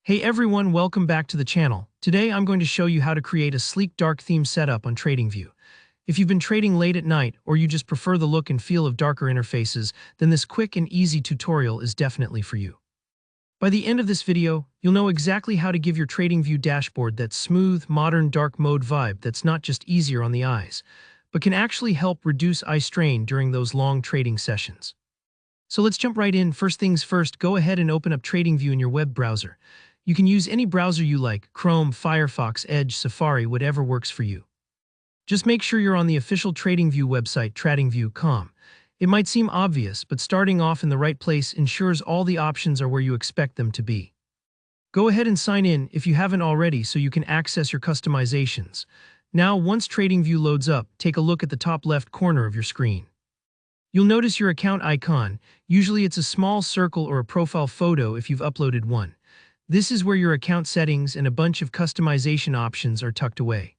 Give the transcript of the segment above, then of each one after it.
Hey everyone, welcome back to the channel. Today I'm going to show you how to create a sleek dark theme setup on TradingView. If you've been trading late at night or you just prefer the look and feel of darker interfaces, then this quick and easy tutorial is definitely for you. By the end of this video, you'll know exactly how to give your TradingView dashboard that smooth, modern dark mode vibe that's not just easier on the eyes, but can actually help reduce eye strain during those long trading sessions. So let's jump right in. First things first, go ahead and open up TradingView in your web browser. You can use any browser you like: Chrome, Firefox, Edge, Safari, whatever works for you. Just make sure you're on the official TradingView website, tradingview.com. It might seem obvious, but starting off in the right place ensures all the options are where you expect them to be. Go ahead and sign in if you haven't already so you can access your customizations. Now, once TradingView loads up, take a look at the top left corner of your screen. You'll notice your account icon. Usually it's a small circle or a profile photo if you've uploaded one. This is where your account settings and a bunch of customization options are tucked away.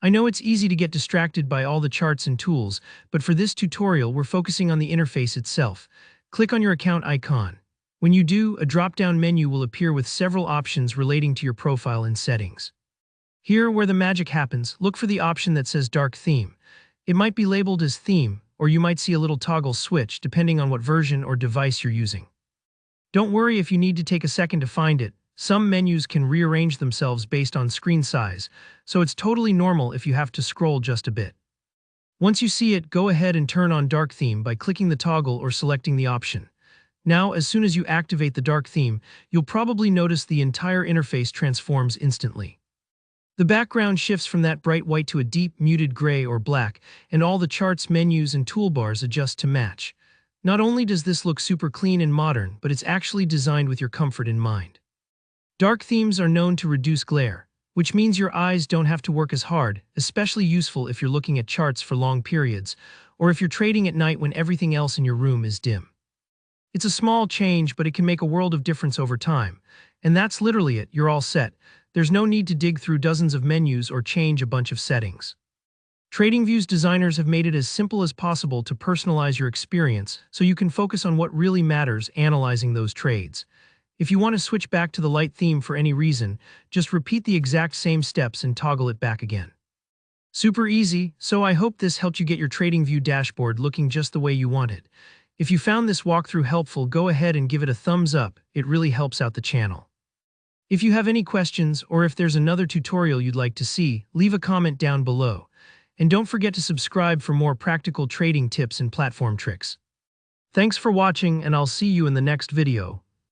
I know it's easy to get distracted by all the charts and tools, but for this tutorial we're focusing on the interface itself. Click on your account icon. When you do, a drop-down menu will appear with several options relating to your profile and settings. Here, where the magic happens, look for the option that says Dark Theme. It might be labeled as Theme, or you might see a little toggle switch depending on what version or device you're using. Don't worry if you need to take a second to find it. Some menus can rearrange themselves based on screen size, so it's totally normal if you have to scroll just a bit. Once you see it, go ahead and turn on Dark Theme by clicking the toggle or selecting the option. Now, as soon as you activate the Dark Theme, you'll probably notice the entire interface transforms instantly. The background shifts from that bright white to a deep, muted gray or black, and all the charts, menus, and toolbars adjust to match. Not only does this look super clean and modern, but it's actually designed with your comfort in mind. Dark themes are known to reduce glare, which means your eyes don't have to work as hard, especially useful if you're looking at charts for long periods, or if you're trading at night when everything else in your room is dim. It's a small change, but it can make a world of difference over time. And that's literally it, you're all set. There's no need to dig through dozens of menus or change a bunch of settings. TradingView's designers have made it as simple as possible to personalize your experience so you can focus on what really matters, analyzing those trades. If you want to switch back to the light theme for any reason, just repeat the exact same steps and toggle it back again. Super easy, so I hope this helped you get your TradingView dashboard looking just the way you wanted. If you found this walkthrough helpful, go ahead and give it a thumbs up. It really helps out the channel. If you have any questions or if there's another tutorial you'd like to see, leave a comment down below. And don't forget to subscribe for more practical trading tips and platform tricks. Thanks for watching, and I'll see you in the next video.